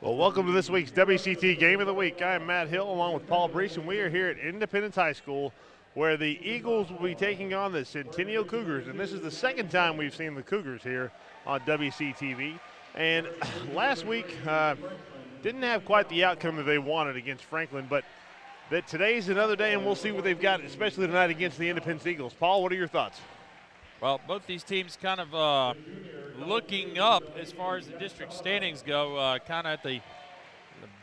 Well, welcome to this week's WCT Game of the Week. I am Matt Hill along with Paul Brees, and we are here at Independence High School where the Eagles will be taking on the Centennial Cougars. And this is the second time we've seen the Cougars here on WCTV. And last week didn't have quite the outcome that they wanted against Franklin, but that today's another day, and we'll see what they've got, especially tonight against the Independence Eagles. Paul, what are your thoughts? Well, both these teams kind of looking up as far as the district standings go, kind of at the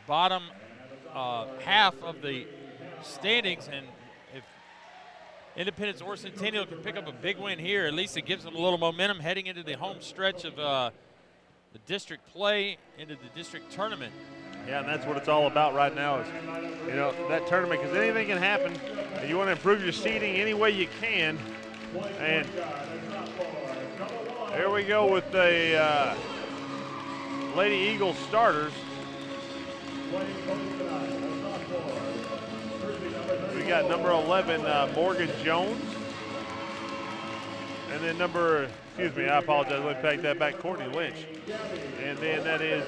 bottom half of the standings. And if Independence or Centennial can pick up a big win here, at least it gives them a little momentum heading into the home stretch of the district play, into the district tournament. Yeah, and that's what it's all about right now is, that tournament, because anything can happen, and you want to improve your seeding any way you can. And here we go with the Lady Eagles starters. We got number 11, Morgan Jones. And then I apologize, let me pack that back, Courtney Lynch. And then that is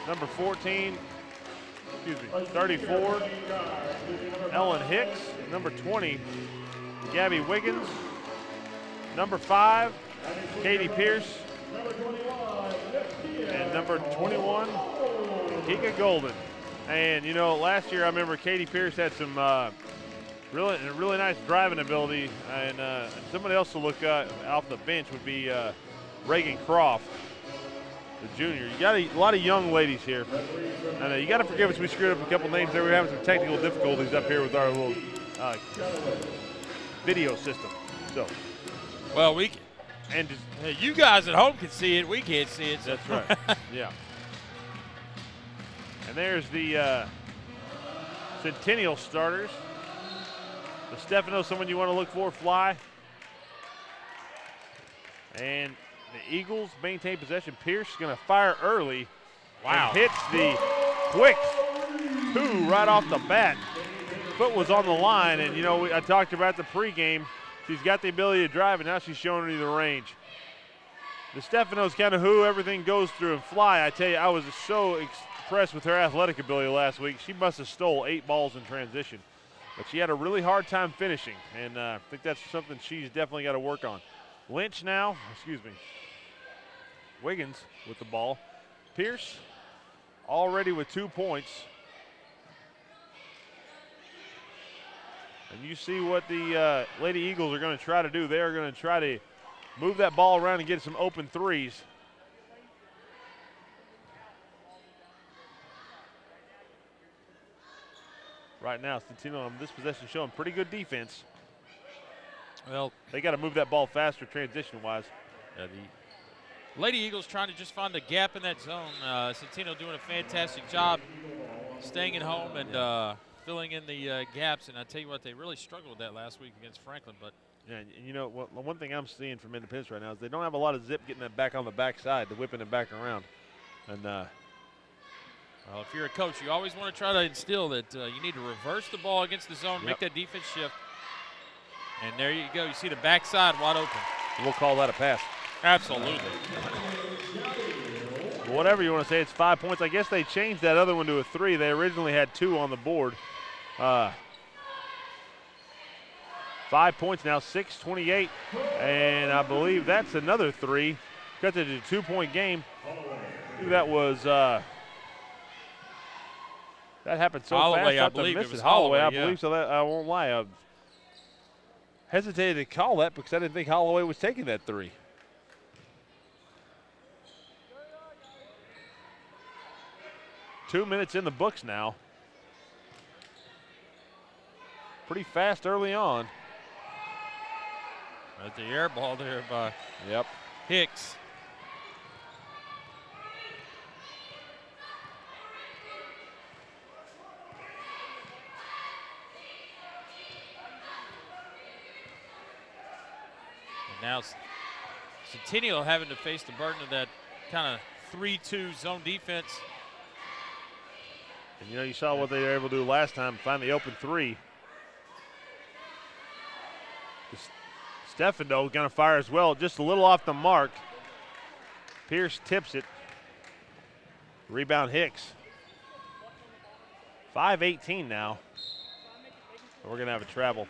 number 34, Ellen Hicks. Number 20, Gabby Wiggins. Number 5, Katie Pierce. And number 21, Kika Golden. And, last year I remember Katie Pierce had some really nice driving ability. And somebody else to look off the bench would be Reagan Croft, the junior. You got a lot of young ladies here. And you got to forgive us, we screwed up a couple names there. We're having some technical difficulties up here with our little video system. So, well, you guys at home can see it. We can't see it. So. That's right. Yeah. And there's the Centennial starters. The Stefano, someone you want to look for, fly. And the Eagles maintain possession. Pierce is going to fire early. Wow. And hits the quick 2 right off the bat. Foot was on the line, and I talked about the pregame. She's got the ability to drive, and now she's showing you the range. The Stefano's kind of who everything goes through and fly. I tell you, I was so impressed with her athletic ability last week. She must have stole 8 balls in transition, but she had a really hard time finishing, and I think that's something she's definitely got to work on. Wiggins with the ball. Pierce already with 2 points. And you see what the Lady Eagles are going to try to do. They are going to try to move that ball around and get some open threes. Right now, Centennial on this possession showing pretty good defense. Well, they got to move that ball faster transition-wise. The Lady Eagles trying to just find the gap in that zone. Centennial doing a fantastic job staying at home and filling in the gaps, and I tell you what, they really struggled with that last week against Franklin. But yeah, one thing I'm seeing from Independence right now is they don't have a lot of zip getting that back on the backside, to whipping it back around. And well, if you're a coach, you always want to try to instill that you need to reverse the ball against the zone, make that defense shift. And there you go. You see the backside wide open. We'll call that a pass. Absolutely. Whatever you want to say, it's 5 points. I guess they changed that other one to a 3. They originally had 2 on the board. 5 points now, 6:28, and I believe that's another 3. Cuts it to a 2-point game. That was that happened so Holloway, fast. I believe it was Holloway. I yeah. believe so. That I won't lie. I hesitated to call that because I didn't think Holloway was taking that 3. Two minutes in the books now. Pretty fast early on. At the air ball there by Hicks. And now Centennial having to face the burden of that kind of 3-2 zone defense. And you saw what they were able to do last time, find the open 3. Stefano going to fire as well, just a little off the mark. Pierce tips it. Rebound Hicks. 5:18 now. We're going to have a travel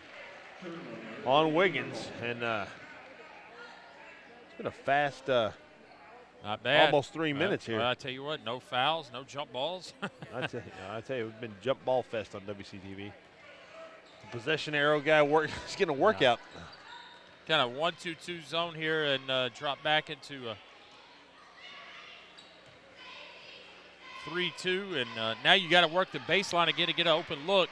on Wiggins. And it's been a fast, not bad. Almost 3 minutes here. Well, I tell you what, no fouls, no jump balls. I tell you, we've been jump ball fest on WCTV. The possession arrow guy he's getting a workout. Kind of 1-2-2 zone here and drop back into a 3-2. And now you got to work the baseline again to get an open look.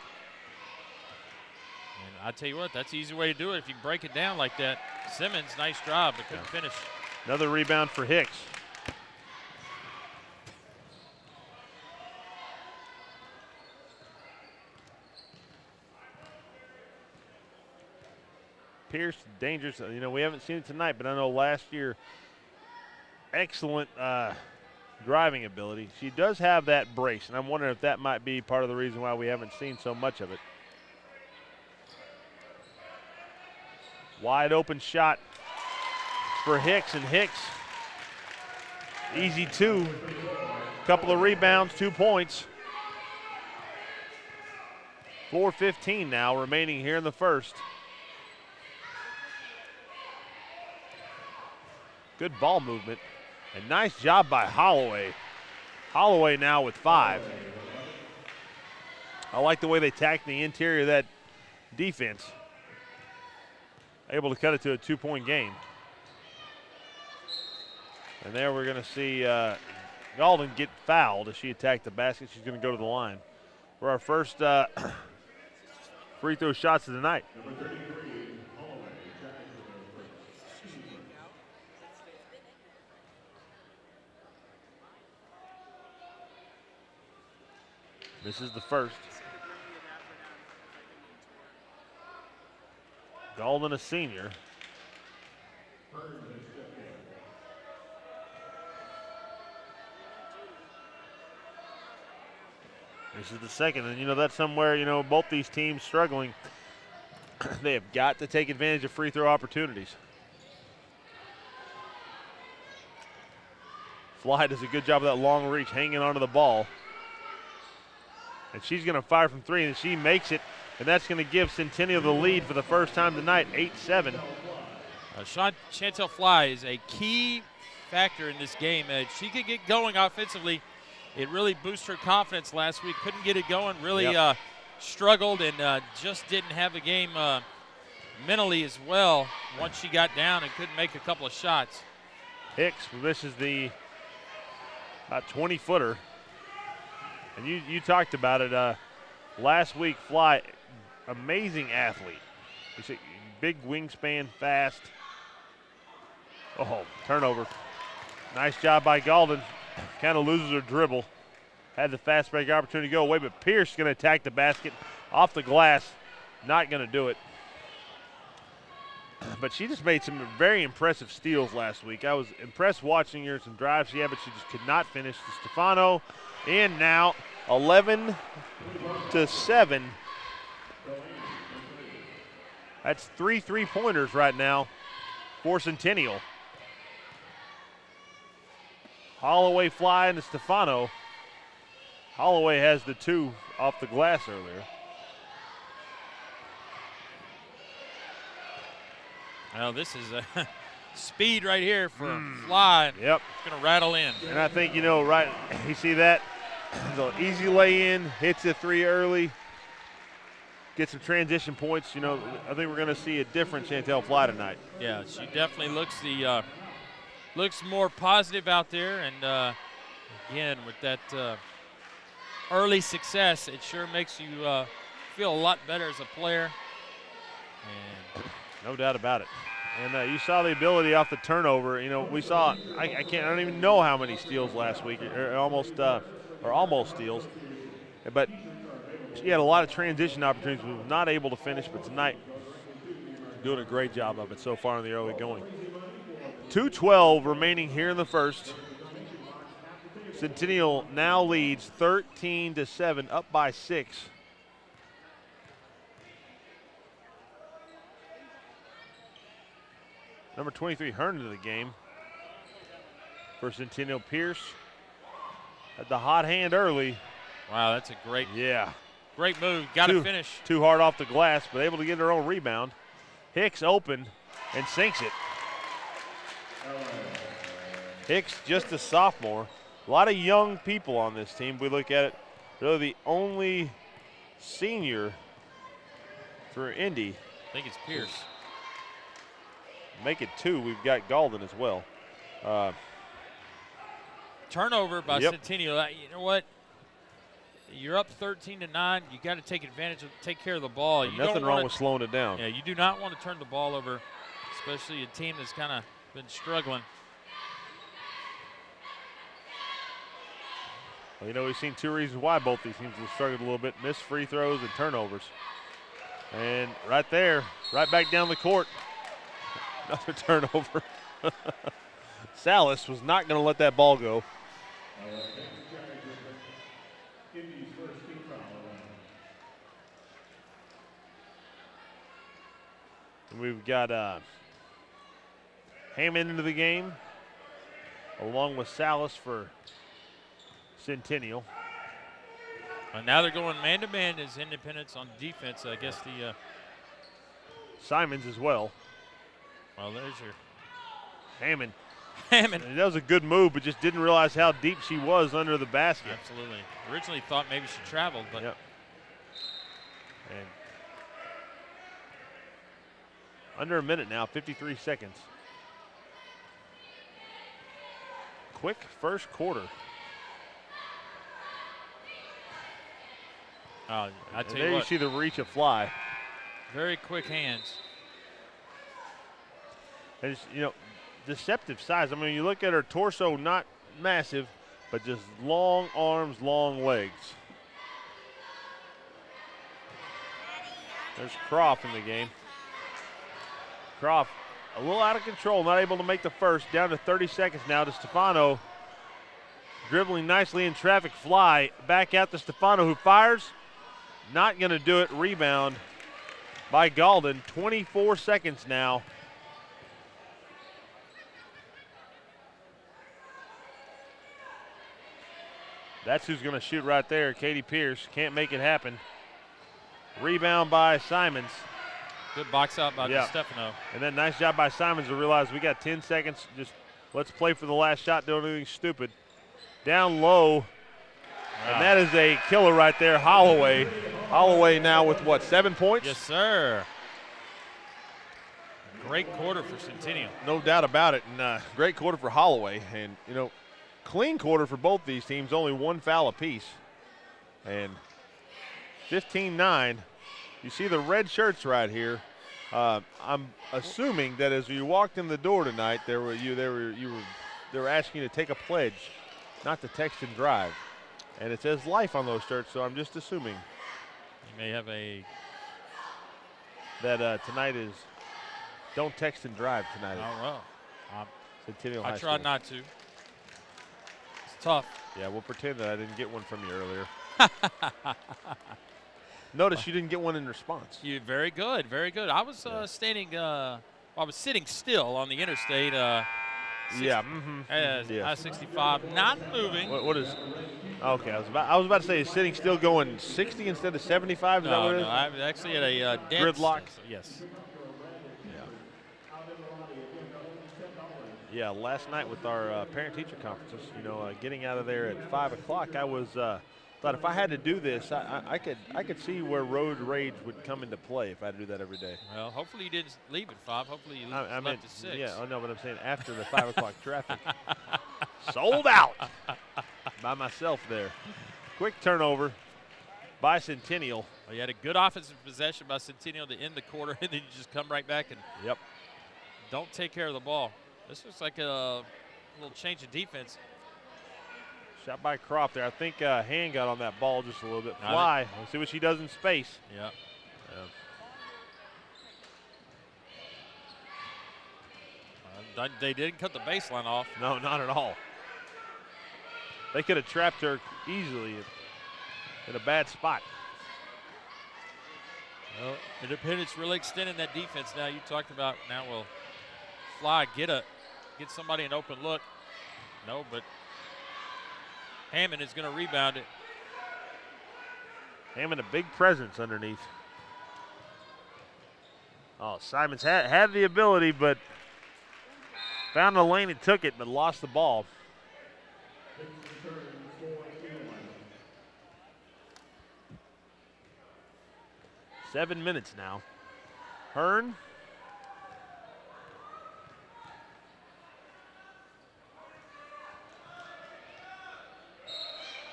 And I tell you what, that's the easy way to do it if you can break it down like that. Simmons, nice drive, but couldn't finish. Another rebound for Hicks. Pierce, dangerous. You know, we haven't seen it tonight, but I know last year, excellent driving ability. She does have that brace, and I'm wondering if that might be part of the reason why we haven't seen so much of it. Wide open shot for Hicks, and Hicks, easy two. Couple of rebounds, 2 points. 4:15 now remaining here in the first. Good ball movement, and nice job by Holloway. Holloway now with 5. I like the way they tacked the interior of that defense. Able to cut it to a 2-point game. And there we're going to see Galden get fouled as she attacked the basket. She's going to go to the line for our first free throw shots of the night. This is the first. Galden, a senior. This is the second, and you know that's somewhere, you know, both these teams struggling. They have got to take advantage of free throw opportunities. Fly does a good job of that long reach, hanging onto the ball. And she's going to fire from 3, and she makes it, and that's going to give Centennial the lead for the first time tonight, 8-7. Chantel Fly is a key factor in this game. She could get going offensively. It really boosted her confidence last week. Couldn't get it going, really struggled, and just didn't have the game mentally as well once she got down and couldn't make a couple of shots. Hicks misses the about 20-footer. And you talked about it last week. Fly, amazing athlete. You see, big wingspan, fast. Oh, turnover. Nice job by Galden. Kind of loses her dribble. Had the fast break opportunity to go away, but Pierce is going to attack the basket off the glass. Not going to do it. But she just made some very impressive steals last week. I was impressed watching her, some drives she had, but she just could not finish. Stefano in now, 11-7. That's 3 3-pointers right now for Centennial. Holloway flying to Stefano. Holloway has the 2 off the glass earlier. Well, this is a speed right here for Fly. Yep. It's going to rattle in. And I think, you know, right, you see that? The easy lay-in, hits a 3 early, get some transition points. You know, I think we're going to see a different Chantel Fly tonight. Yeah, she definitely looks more positive out there. And, again, with that early success, it sure makes you feel a lot better as a player. And no doubt about it. And you saw the ability off the turnover. You know, we saw, I don't even know how many steals last week, or almost steals. But she had a lot of transition opportunities. We were not able to finish, but tonight, doing a great job of it so far in the early going. 2:12 remaining here in the first. Centennial now leads 13-7, up by 6. Number 23, Hearn into the game for Centennial. Pierce Had the hot hand early. Wow, that's a great move. Got to finish. Too hard off the glass, but able to get her own rebound. Hicks open and sinks it. Hicks, just a sophomore. A lot of young people on this team. We look at it, really the only senior for Indy. I think it's Pierce. Make it 2. We've got Galden as well. Turnover by Centennial. You know what? You're up 13-9. You got to take advantage of, take care of the ball. You nothing wrong with slowing it down. Yeah, you do not want to turn the ball over, especially a team that's kind of been struggling. Well, you know, we've seen 2 reasons why both these teams have struggled a little bit: missed free throws and turnovers. And right there, right back down the court, another turnover. Salas was not going to let that ball go. And we've got Hammond into the game, along with Salas for Centennial. And now they're going man-to-man as Independence on defense. I guess the Simons as well. Well, there's your Hammond. Hammond. And that was a good move, but just didn't realize how deep she was under the basket. Absolutely. Originally thought maybe she traveled, but. Yep. And under a minute now, 53 seconds. Quick first quarter. I tell you there what. You see the reach of Fly. Very quick hands. And it's, you know, deceptive size. I mean, you look at her torso, not massive, but just long arms, long legs. There's Croft in the game. Croft a little out of control, not able to make the first. Down to 30 seconds now to Stefano. Dribbling nicely in traffic. Fly back out to Stefano, who fires. Not going to do it. Rebound by Galden. 24 seconds now. That's who's going to shoot right there. Katie Pierce can't make it happen. Rebound by Simons. Good box out by Stefano. And then nice job by Simons to realize we got 10 seconds. Just let's play for the last shot. Don't do anything stupid. Down low. Wow. And that is a killer right there. Holloway. Holloway now with what, 7 points? Yes, sir. Great quarter for Centennial. No doubt about it. And great quarter for Holloway. And, you know, clean quarter for both these teams. Only 1 foul apiece. And 15-9. You see the red shirts right here. I'm assuming that as you walked in the door tonight, they were asking you to take a pledge, not to text and drive, and it says life on those shirts. So I'm just assuming you may have that tonight is don't text and drive tonight. Oh well, Centennial I High tried School. not to. It's tough. Yeah, we'll pretend that I didn't get one from you earlier. Notice you didn't get one in response. You very good, very good. I was I was sitting still on the interstate. I-65, not moving. What is? Okay, I was about to say sitting still, going 60 instead of 75. Is that what it is? No, I'm actually at a dense gridlock. Yes. Yeah, last night with our parent-teacher conferences, you know, getting out of there at 5 o'clock, I was thought if I had to do this, I could see where road rage would come into play if I had to do that every day. Well, hopefully you didn't leave at 5. Hopefully you left at 6. Yeah, I know, but I'm saying after the 5 o'clock traffic. Sold out by myself there. Quick turnover by Centennial. Well, you had a good offensive possession by Centennial to end the quarter, and then you just come right back and don't take care of the ball. This looks like a little change of defense. Shot by Croft there. I think Hand got on that ball just a little bit. Fly. We'll see what she does in space. Yeah. They didn't cut the baseline off. No, not at all. They could have trapped her easily in a bad spot. Well, Independence really extending that defense now. You talked about now will Fly get somebody an open look. No, but Hammond is going to rebound it. Hammond a big presence underneath. Oh, Simons had the ability, but found the lane and took it, but lost the ball. Seven minutes now. Hearn.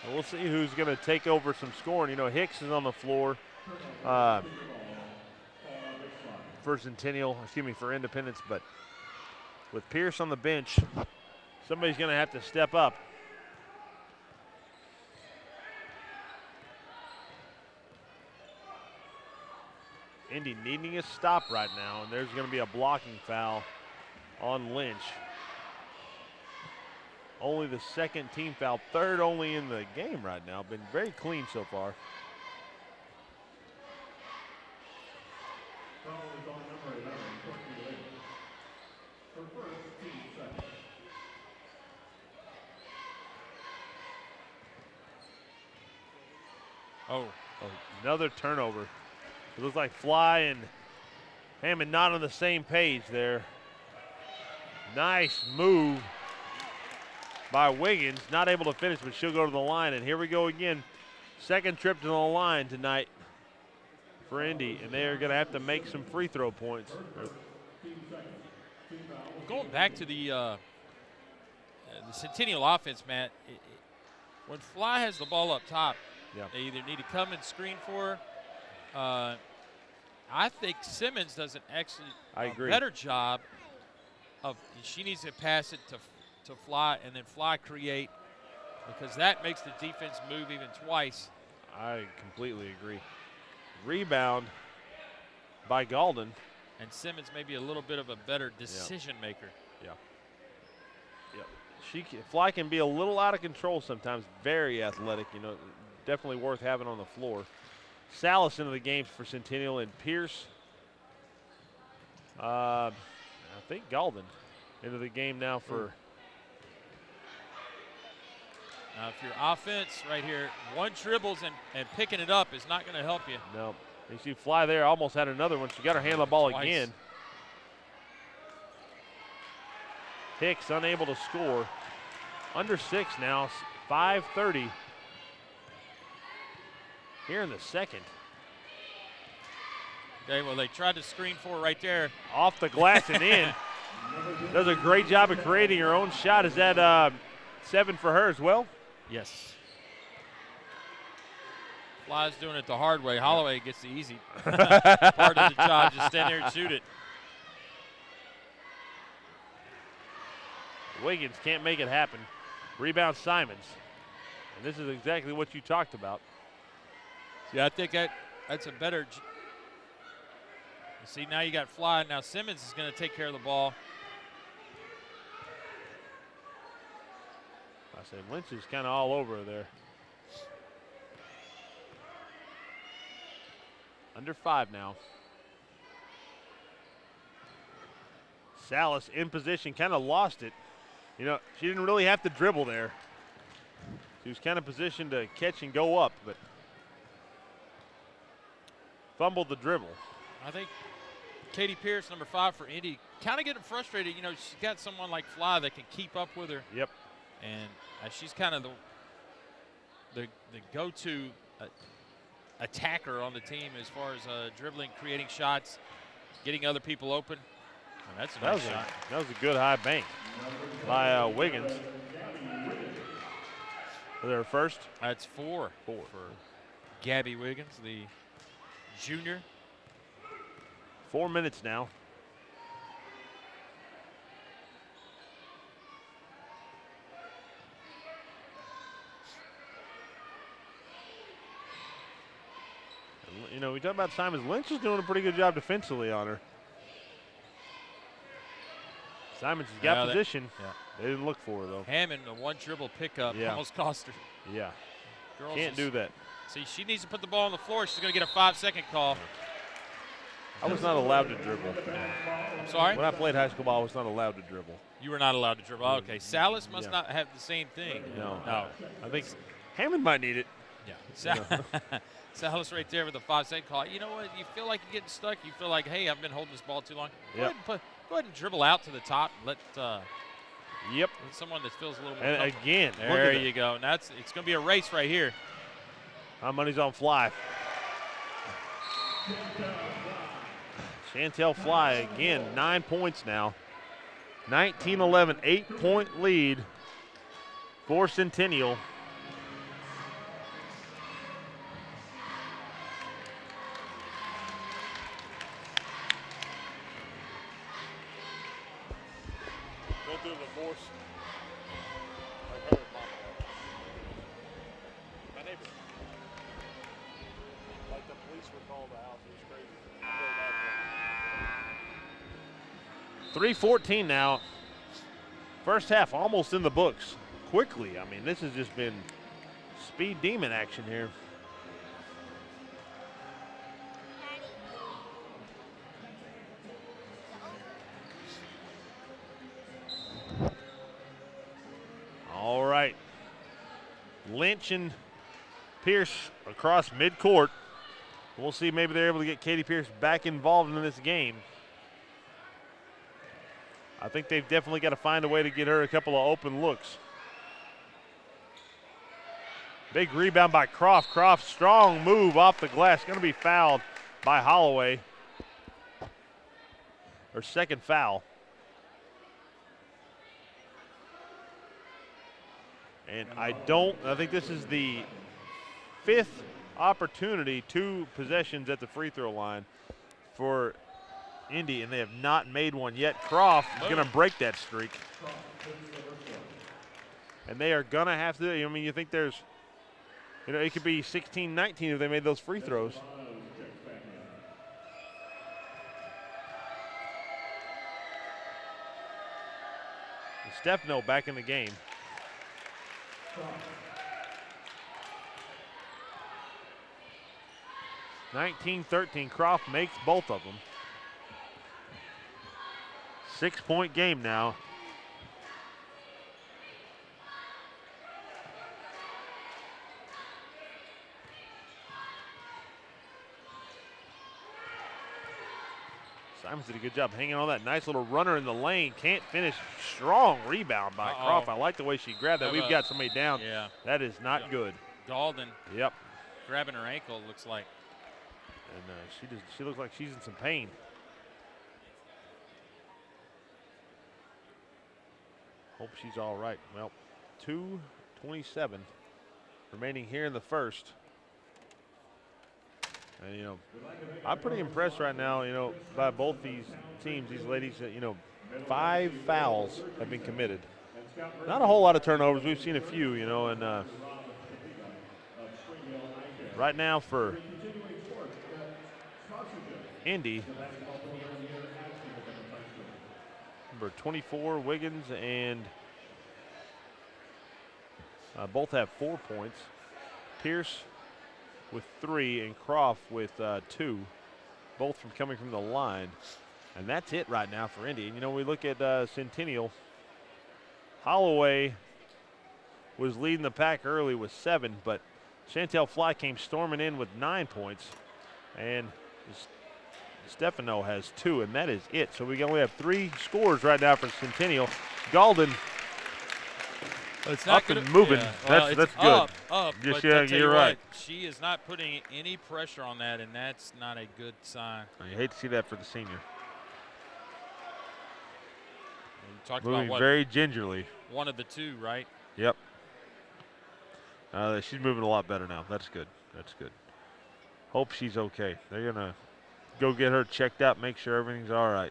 And we'll see who's going to take over some scoring. You know, Hicks is on the floor for Centennial, for Independence, but with Pierce on the bench, somebody's going to have to step up. Indy needing a stop right now, and there's going to be a blocking foul on Lynch. Only the second team foul, third only in the game right now. Been very clean so far. Oh, another turnover. It looks like Fly and Hammond not on the same page there. Nice move by Wiggins. Not able to finish, but she'll go to the line. And here we go again. Second trip to the line tonight for Indy, and they are going to have to make some free throw points. Going back to the Centennial offense, Matt, when Fly has the ball up top, they either need to come and screen for her. I think Simmons does a better job of, she needs to pass it to Fly and then Fly create, because that makes the defense move even twice. I completely agree. Rebound by Galden. And Simmons may be a little bit of a better decision maker. Fly can be a little out of control sometimes. Very athletic, definitely worth having on the floor. Salas into the game for Centennial, and Pierce, I think Galden into the game now for. Now, if your offense right here, one dribbles and picking it up is not going to help you. No. You see Fly there, almost had another one. She got her hand on the ball again. Hicks unable to score. Under 6 now, 5:30 here in the second. Okay, well, they tried to screen for right there. Off the glass and in. Does a great job of creating her own shot. Is that 7 for her as well? Yes. Fly's doing it the hard way. Holloway gets the easy part of the job. Just stand there and shoot it. Wiggins can't make it happen. Rebound Simons. And this is exactly what you talked about. Yeah, I think that's a better. You see, now you got Fly. Now Simmons is going to take care of the ball. I said Lynch is kind of all over there. Under 5 now. Salas in position, kind of lost it. She didn't really have to dribble there. She was kind of positioned to catch and go up, but fumbled the dribble. I think Katie Pierce, number 5 for Indy, kind of getting frustrated. She's got someone like Fly that can keep up with her. Yep. And she's kind of the go-to attacker on the team as far as dribbling, creating shots, getting other people open. And that's a nice shot. That was a good high bank by Wiggins. Was there a first? That's 4 for Gabby Wiggins, the junior. 4 minutes now. We talk about Simons. Lynch is doing a pretty good job defensively on her. Simons has got position. They didn't look for her, though. Hammond, a one dribble pickup, almost cost her. Yeah. Girls can't do that. See, she needs to put the ball on the floor. She's going to get a 5-second call. I was not allowed to dribble. I'm sorry? When I played high school ball, I was not allowed to dribble. You were not allowed to dribble. Okay. Salas must not have the same thing. No. No. I think Hammond might need it. Yeah. Salas right there with a 5-second call. You know what? You feel like you're getting stuck. You feel like, hey, I've been holding this ball too long. Yep. Go ahead and dribble out to the top and let Yep. someone that feels a little more And comfortable. again, There you go. And it's going to be a race right here. my money's on Fly. Chantel Fly again, 9 points now. 19-11, 8-point lead for Centennial. Go through the divorce. Like her mama. My neighbor. Like the police would call the house. It was crazy. 3:14 now. First half almost in the books. Quickly. I mean, this has just been speed demon action here. All right. Lynch and Pierce across midcourt. We'll see, maybe they're able to get Katie Pierce back involved in this game. I think they've definitely got to find a way to get her a couple of open looks. Big rebound by Croft. Croft, strong move off the glass. Going to be fouled by Holloway. Her second foul. And I think this is the fifth opportunity, 2 possessions at the free throw line for Indy, and they have not made one yet. Croft is going to break that streak. And they are going to have to, I mean, you think there's, it could be 16-19 if they made those free throws. Stefano back in the game. 19-13, Croft makes both of them. 6-point game now. Simons did a good job hanging on that nice little runner in the lane. Can't finish. Strong rebound by Croft. I like the way she grabbed that. We've got somebody down. Yeah. That is not good. Dalden. Yep. Grabbing her ankle, looks like. And she looks like she's in some pain. Hope she's all right. Well, 2:27 remaining here in the first. And, I'm pretty impressed right now, by both these teams, these ladies. 5 fouls have been committed. Not a whole lot of turnovers. We've seen a few, and right now for Indy, number 24, Wiggins, and both have 4 points. Pierce with 3 and Croft with 2, both coming from the line. And that's it right now for Indy. And, we look at Centennial. Holloway was leading the pack early with 7, but Chantel Fly came storming in with 9 points. And Stefano has 2, and that is it. So we only have 3 scores right now for Centennial. Galden it's not up and moving. Yeah. Well, that's good. Up. Yes, but yeah, you're right. She is not putting any pressure on that, and that's not a good sign. You hate to see that for the senior. You talked Moving about what, very gingerly. one of the 2, right? Yep. She's moving a lot better now. That's good. That's good. Hope she's okay. They're going to go get her checked out, make sure everything's all right.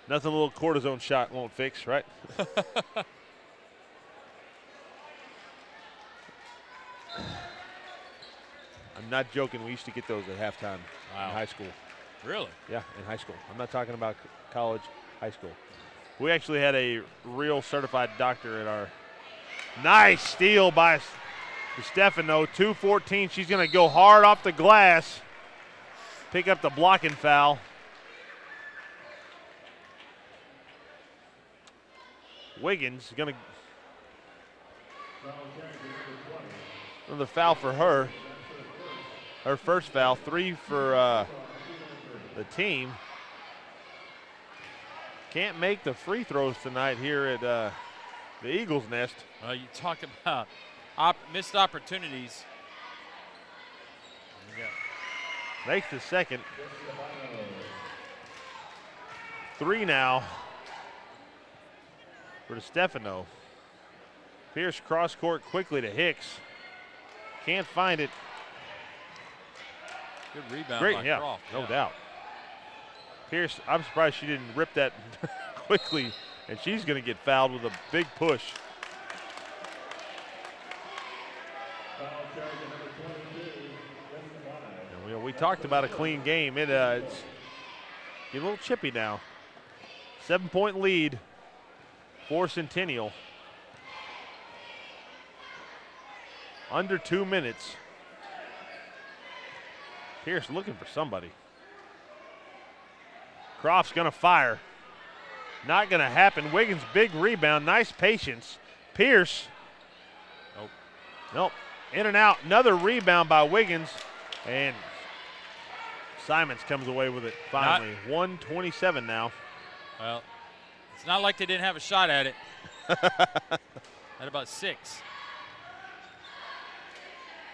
Nothing a little cortisone shot won't fix, right? I'm not joking. We used to get those at halftime in high school. Really? Yeah, in high school. I'm not talking about college, high school. We actually had a real certified doctor at our. Nice steal by Stefano, 2:14. She's going to go hard off the glass. Pick up the blocking foul. Wiggins going to. Another foul for her. Her first foul, 3 for the team. Can't make the free throws tonight here at the Eagles' Nest. Well, you talk about missed opportunities. Makes the second. 3 now for Stefano. Pierce cross court quickly to Hicks. Can't find it. Good rebound Great, by yeah, Croft. no doubt. Pierce, I'm surprised she didn't rip that quickly, and she's going to get fouled with a big push. And we talked about a clean game. It's a little chippy now. 7-point lead for Centennial. Under 2 minutes. Pierce looking for somebody. Croft's gonna fire. Not gonna happen. Wiggins, big rebound, nice patience. Pierce. Nope. In and out. Another rebound by Wiggins. And Simons comes away with it finally. 1:27 now. Well, it's not like they didn't have a shot at it. At about 6.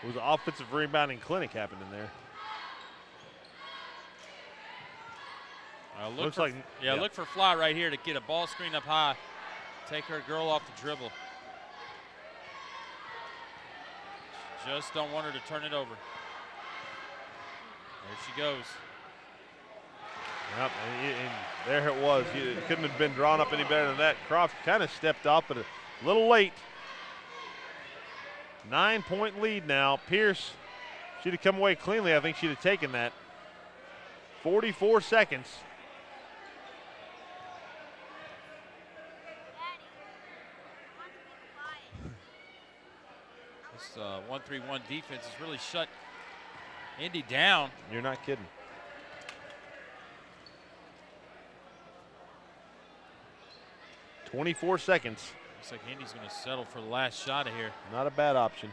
It was an offensive rebounding clinic happening there. Look for Fly right here to get a ball screen up high. Take her girl off the dribble. Just don't want her to turn it over. There she goes. Yep, and there it was. It couldn't have been drawn up any better than that. Croft kind of stepped up, but a little late. 9-point lead now. Pierce, she'd have come away cleanly. I think she'd have taken that. 44 seconds. This 1-3-1 defense has really shut Indy down. You're not kidding. .24 seconds. Looks like Indy's going to settle for the last shot of here. Not a bad option.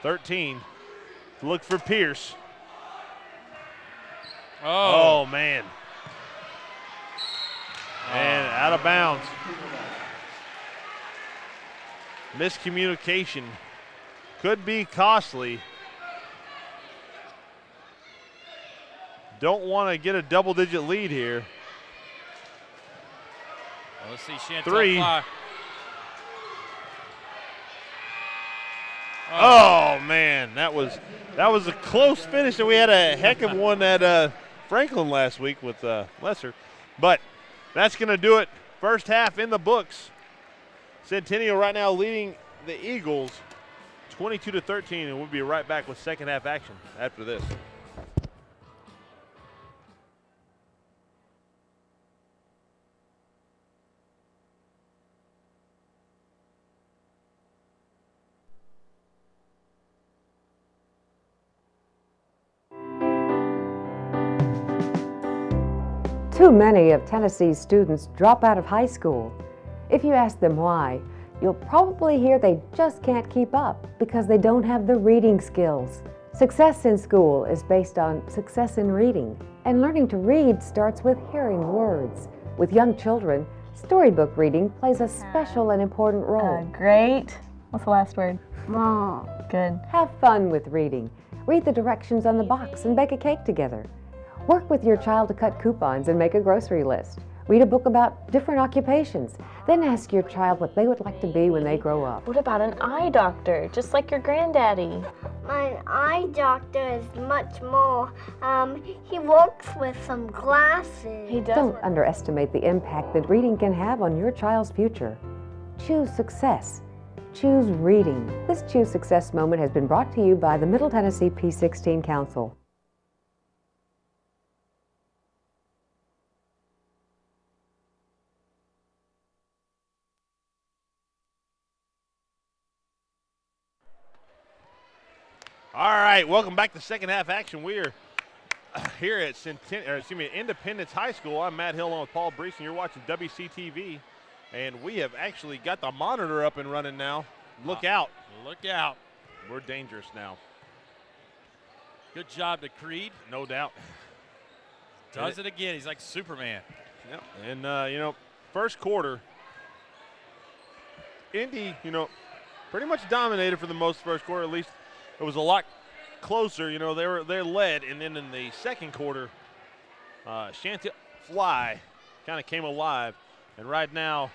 .13. Look for Pierce. Oh man. And out of bounds. Miscommunication could be costly. Don't want to get a double-digit lead here. Well, let's see Chantel 3. Fly. Oh man, that was a close finish, and we had a heck of one at Franklin last week with Lesser. But that's going to do it. First half in the books. Centennial right now leading the Eagles 22-13, and we'll be right back with second half action after this. Too many of Tennessee's students drop out of high school. If you ask them why, you'll probably hear they just can't keep up because they don't have the reading skills. Success in school is based on success in reading, and learning to read starts with hearing words. With young children, storybook reading plays a special and important role. Great. What's the last word? Mom. Good. Have fun with reading. Read the directions on the box and bake a cake together. Work with your child to cut coupons and make a grocery list. Read a book about different occupations. Then ask your child what they would like to be when they grow up. What about an eye doctor, just like your granddaddy? My eye doctor is much more. He works with some glasses. He does. Don't underestimate the impact that reading can have on your child's future. Choose success. Choose reading. This Choose Success moment has been brought to you by the Middle Tennessee P16 Council. All right, welcome back to second half action. We're here at Independence High School. I'm Matt Hill along with Paul Breesen. You're watching WCTV, and we have actually got the monitor up and running now. Look out. Look out. We're dangerous now. Good job to Creed. No doubt. Does it again. He's like Superman. Yep. And, first quarter, Indy, pretty much dominated for the most first quarter. At least it was a lot closer. They're led, and then in the second quarter, Chantilly Fly kind of came alive, and right now,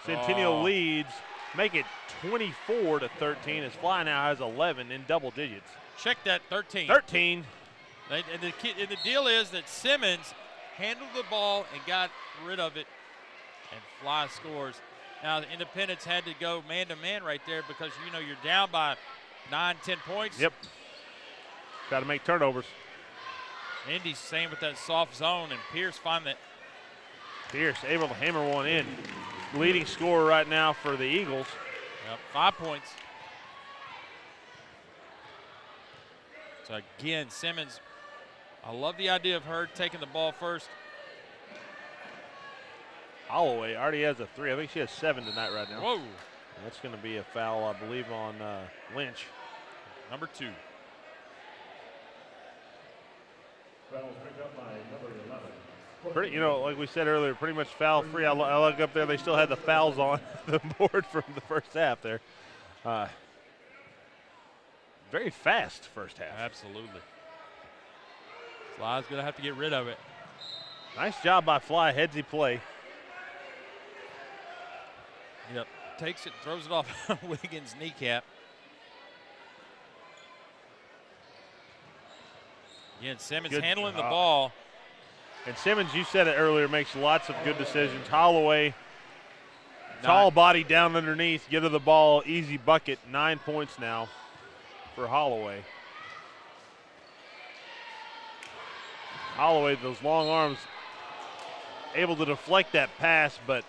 Centennial leads, make it 24-13. As Fly now has 11 in double digits. Check that 13. 13. And the deal is that Simmons handled the ball and got rid of it, and Fly scores. Now, Independence had to go man-to-man right there because, you're down by 9, 10 points. Yep. Got to make turnovers. Indy's same with that soft zone, and Pierce finally. Pierce able to hammer one in. Leading scorer right now for the Eagles. Yep, 5 points. So, again, Simmons, I love the idea of her taking the ball first. Holloway already has a 3. I think she has 7 tonight right now. Whoa. And that's going to be a foul, I believe, on Lynch. Number 2. Pretty, like we said earlier, pretty much foul free. I look up there; they still had the fouls on the board from the first half there. Very fast first half. Absolutely. Fly's gonna have to get rid of it. Nice job by Fly, headsy play. Yep, takes it, throws it off Wiggins' kneecap. Again, Simmons handling the ball. And Simmons, you said it earlier, makes lots of good decisions. Holloway, tall body down underneath, get her the ball, easy bucket. 9 points now for Holloway. Holloway, those long arms, able to deflect that pass, but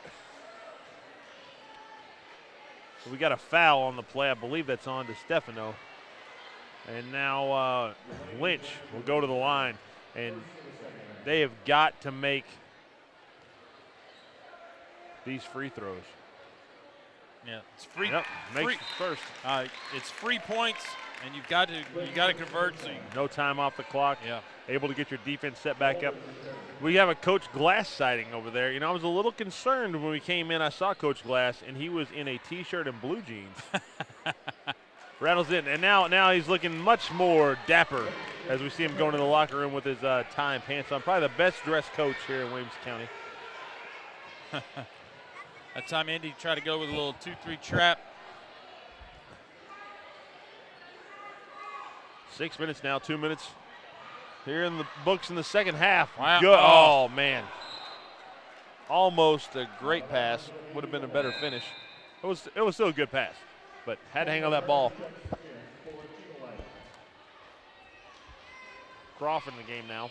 we got a foul on the play. I believe that's on to Stefano. And now Lynch will go to the line, and they have got to make these free throws. Yeah, it's free. Yep, makes first. It's free points, and you got to convert. So no time off the clock. Yeah, able to get your defense set back up. We have a Coach Glass sighting over there. I was a little concerned when we came in. I saw Coach Glass, and he was in a T-shirt and blue jeans. Rattles in, and now he's looking much more dapper as we see him going to the locker room with his tie and pants on. Probably the best dressed coach here in Williamson County. That time Indy tried to go with a little 2-3 trap. 6 minutes now, 2 minutes here in the books in the second half. Wow. Good. Oh, man. Almost a great pass. Would have been a better finish. It was still a good pass, but had to hang on that ball. Crawford in the game now.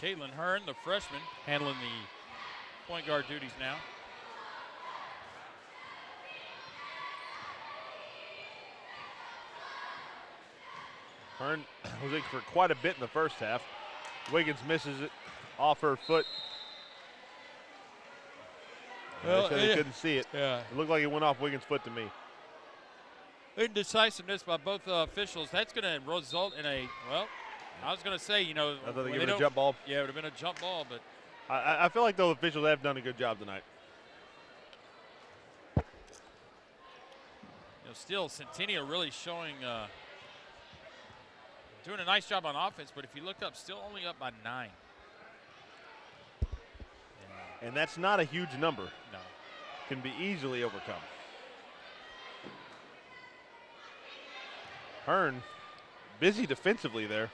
Caitlin Hearn, the freshman, handling the point guard duties now. Hearn was in for quite a bit in the first half. Wiggins misses it off her foot. Well, they said they couldn't see it. Yeah. It looked like it went off Wiggins' foot to me. Indecisiveness by both officials. That's going to result in a, well, I was going to say, I thought they gave it a don't- jump ball. Yeah, it would have been a jump ball, but I feel like the officials have done a good job tonight. still Centennial really showing, doing a nice job on offense, but if you look up, still only up by 9. And that's not a huge number. No. Can be easily overcome. Hearn, busy defensively there.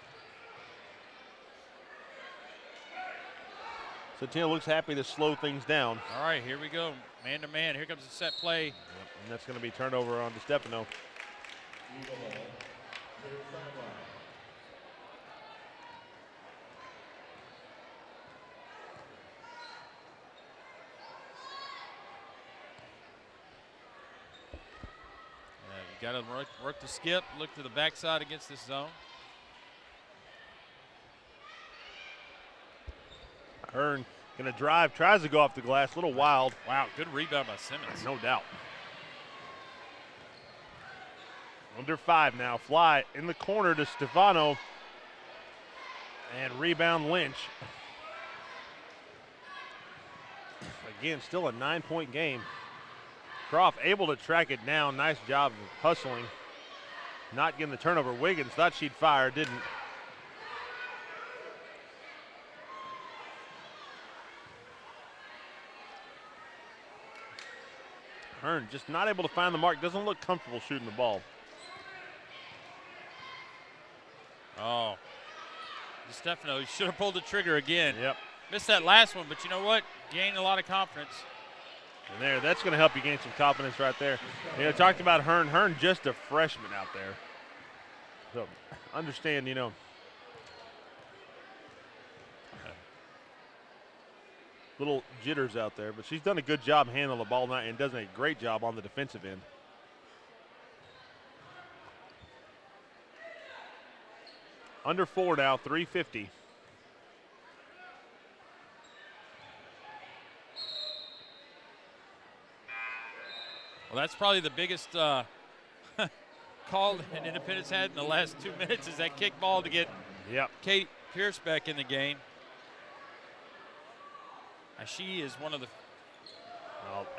Centennial looks happy to slow things down. All right, here we go. Man to man. Here comes the set play. Yep, and that's going to be turnover on to Stefano. got to work the skip, look to the backside against this zone. Hearn going to drive, tries to go off the glass, a little wild. Wow, good rebound by Simmons. No doubt. Under 5 now. Fly in the corner to Stefano. And rebound Lynch. Again, still a 9-point game. Croft able to track it down. Nice job of hustling. Not getting the turnover. Wiggins thought she'd fire, didn't. Hearn just not able to find the mark. Doesn't look comfortable shooting the ball. Oh. Stefano should have pulled the trigger again. Yep. Missed that last one, but you know what? Gained a lot of confidence. And that's going to help you gain some confidence right there. You know, talked about Hearn. Hearn just a freshman out there. So understand, you know, little jitters out there, but she's done a good job handling the ball tonight and does a great job on the defensive end. Under 4 now, 3:50. Well, that's probably the biggest call an Independence had in the last 2 minutes is that kick ball to get Kate Pierce back in the game. She is one of the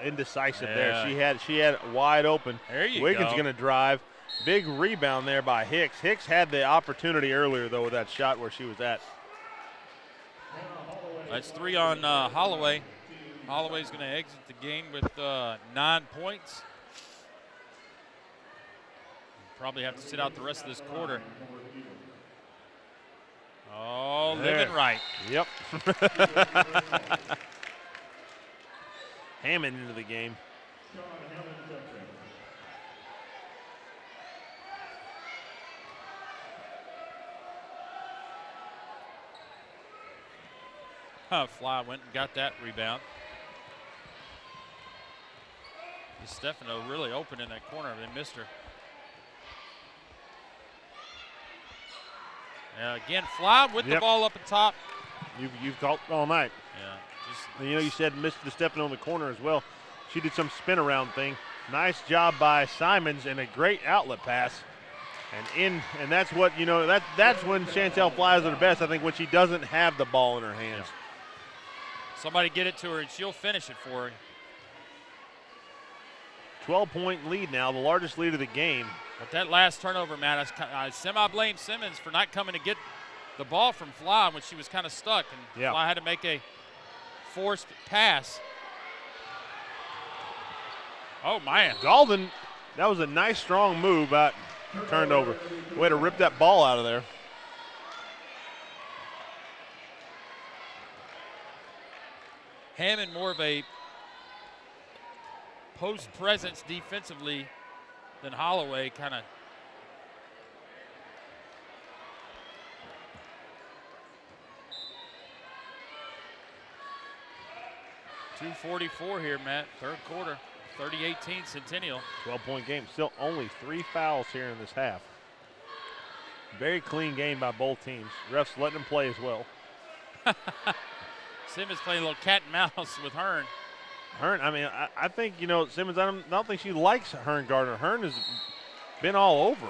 indecisive there. She had it wide open. There you Wiggins go. going to drive. Big rebound there by Hicks. Hicks had the opportunity earlier, though, with that shot where she was at. That's 3 on Holloway. Holloway's going to exit the game with 9 points. Probably have to sit out the rest of this quarter. Oh, living right. Yep. Hammond into the game. Fly went and got that rebound. Stefano really open in that corner. They missed her. Again, Fly with the ball up at top. You've talked all night. Yeah. And you know, you said missed the stepping on the corner as well. She did some spin around thing. Nice job by Simons and a great outlet pass. And that's what, you know, that's when Chantel Flies are the best, I think, when she doesn't have the ball in her hands. Yeah. Somebody get it to her and she'll finish it for her. 12-point lead now, the largest lead of the game. But that last turnover, man, I semi-blame Simmons for not coming to get the ball from Fly when she was kind of stuck. And Fly had to make a forced pass. Oh, man. Dalton, that was a nice, strong move, but turned over. Way to rip that ball out of there. Hammond more of a post presence defensively than Holloway, kind of. .244 here, Matt, third quarter, 30-18 Centennial. 12-point game, still only 3 fouls here in this half. Very clean game by both teams. Refs letting them play as well. Simmons playing a little cat and mouse with Hearn. Hearn, I mean, I think, you know, Simmons, I don't think she likes Hearn Gardner. Hearn has been all over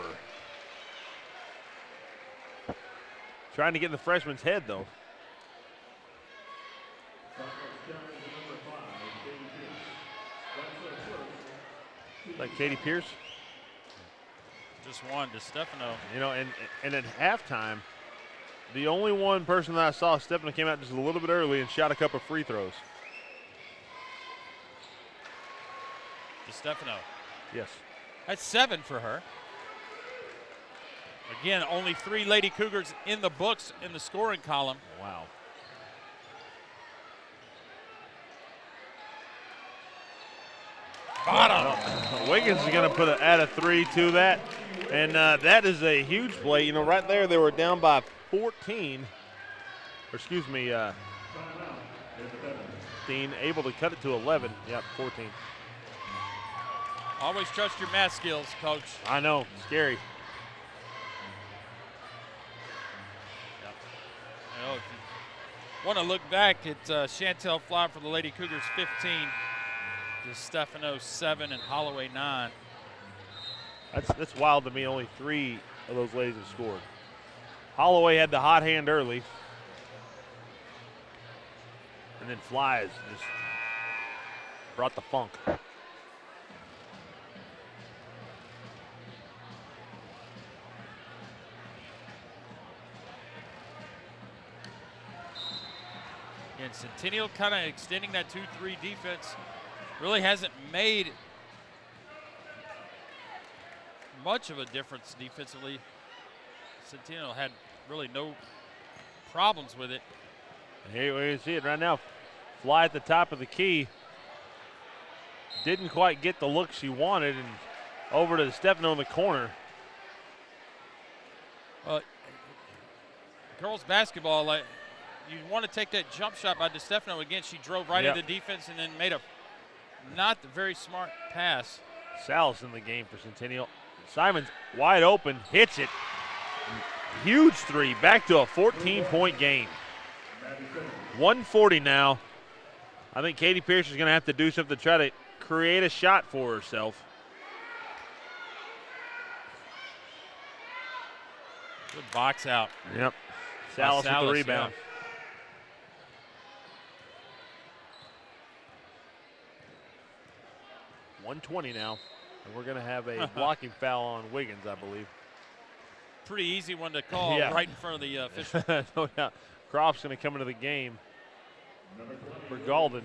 her. Trying to get in the freshman's head, though. Like Katie Pierce? Just one to Stefano. You know, and at halftime, the only one person that I saw, Stefano came out just a little bit early and shot a couple of free throws. To Stefano. Yes. That's 7 for her. Again, only 3 Lady Cougars in the books in the scoring column. Wow. Bottom. Wiggins is going to add a 3 to that, and that is a huge play. You know, right there they were down by 14, or excuse me, 14, able to cut it to 11. Yep, 14. Always trust your math skills, Coach. I know, scary. Yep. You know, if you want to look back at Chantel fly for the Lady Cougars 15, DeStefano 7, and Holloway 9. That's wild to me. Only 3 of those ladies have scored. Holloway had the hot hand early. And then Flies just brought the funk. And Centennial kind of extending that 2-3 defense really hasn't made much of a difference defensively. Centennial had really no problems with it. Here we see it right now. Fly at the top of the key. Didn't quite get the look she wanted, and over to Stefano in the corner. Girls basketball, like, you want to take that jump shot by DeStefano. Again, she drove right into defense and then made a not very smart pass. Salas in the game for Centennial. Simon's wide open, hits it. Huge 3, back to a 14-point game. 140 now. I think Katie Pierce is going to have to do something to try to create a shot for herself. Good box out. Yep. Salas with the rebound. Yeah. 120 now, and we're going to have a blocking foul on Wiggins, I believe. Pretty easy one to call right in front of the official. No doubt. Croft's going to come into the game for Galden.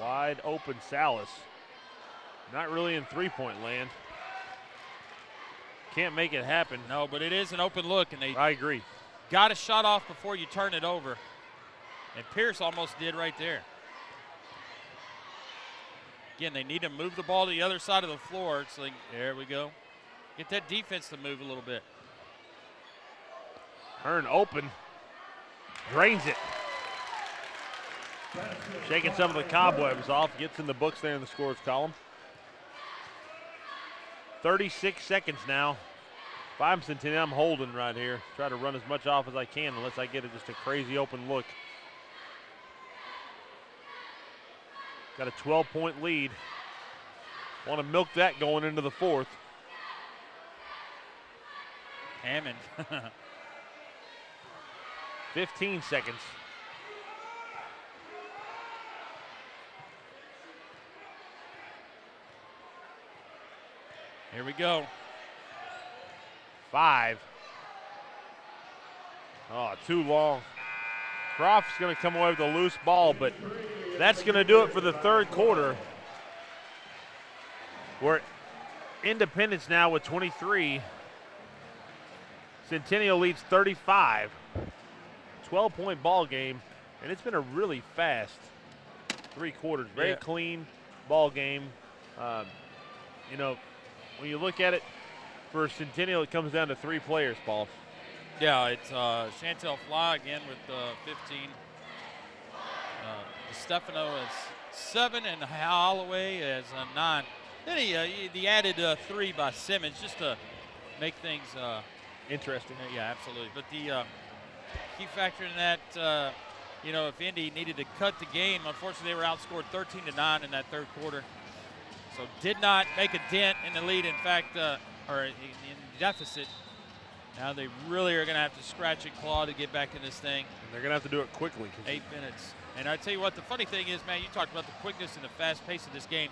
Wide open Salas. Not really in three-point land. Can't make it happen. No, but it is an open look, and I agree. Got a shot off before you turn it over. And Pierce almost did right there. Again, they need to move the ball to the other side of the floor. It's like, there we go. Get that defense to move a little bit. Hearn open. Drains it. Shaking some of the cobwebs off. Gets in the books there in the scores column. 36 seconds now. If I'm Centennial, I'm holding right here. Try to run as much off as I can unless I get just a crazy open look. Got a 12-point lead. Want to milk that going into the fourth. Hammond. 15 seconds. Here we go. 5. Oh, too long. Croft's going to come away with a loose ball, but that's going to do it for the third quarter. We're Independence now with 23. Centennial leads 35. 12-point ball game, and it's been a really fast 3 quarters. Very clean ball game. When you look at it, for Centennial, it comes down to 3 players, Paul. Yeah, it's Chantel Fly again with 15. Stefano is 7, and Holloway is 9. Then he added 3 by Simmons just to make things interesting. Yeah, absolutely. But the key factor in that, if Indy needed to cut the game, unfortunately they were outscored 13-9 in that third quarter. So did not make a dent in the lead. In fact, or in deficit. Now they really are going to have to scratch and claw to get back in this thing. And they're going to have to do it quickly. 8 minutes. And I tell you what, the funny thing is, man, you talked about the quickness and the fast pace of this game.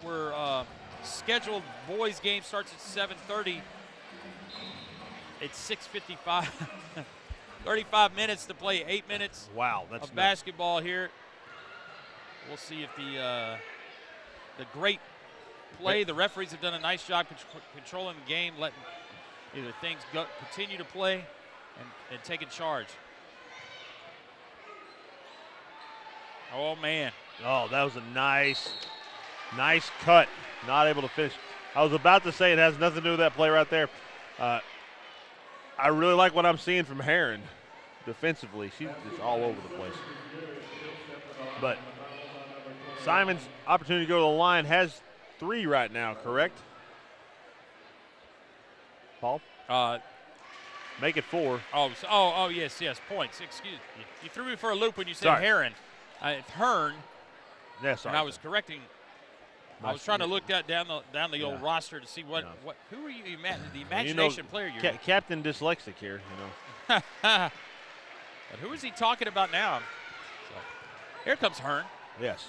We're scheduled boys game starts at 7:30. It's 6:55. 35 minutes to play 8 minutes of basketball here. We'll see if the great play, the referees have done a nice job controlling the game, letting either things continue to play and taking charge. Oh, man. Oh, that was a nice Nice cut. Not able to finish. I was about to say it has nothing to do with that play right there. I really like what I'm seeing from Heron defensively. She's just all over the place. But Simon's opportunity to go to the line has 3 right now, correct? Paul? Make it 4. Oh, yes, points. Excuse me. You threw me for a loop when you said Sorry. Heron. It's Hearn, Yeah, sorry. and I was correcting. I was trying to look down the old roster to see who are you? The imagination player you're. Captain Dyslexic here, you know. But who is he talking about now? So, here comes Hearn. Yes.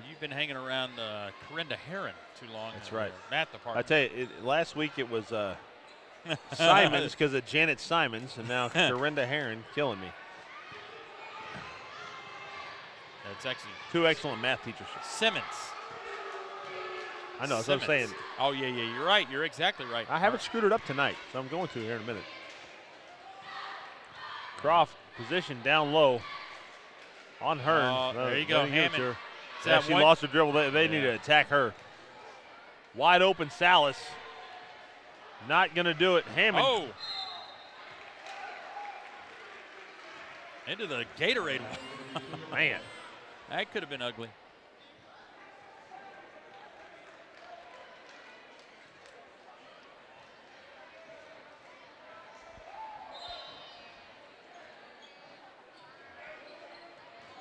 You've been hanging around Corinda Heron too long. That's right. Math I department. tell you, last week it was Simons because of Janet Simons, and now Corinda Heron killing me. That's actually 2 excellent math teachers. Simmons. I know, that's what I'm saying. Oh, yeah, you're right. You're exactly right. I haven't screwed it up tonight, so I'm going to here in a minute. Croft position down low on Hearn. There you go, Hammond. Yeah, she lost her dribble. They need to attack her. Wide open Salas. Not going to do it. Hammond. Oh. Into the Gatorade. Man. That could have been ugly.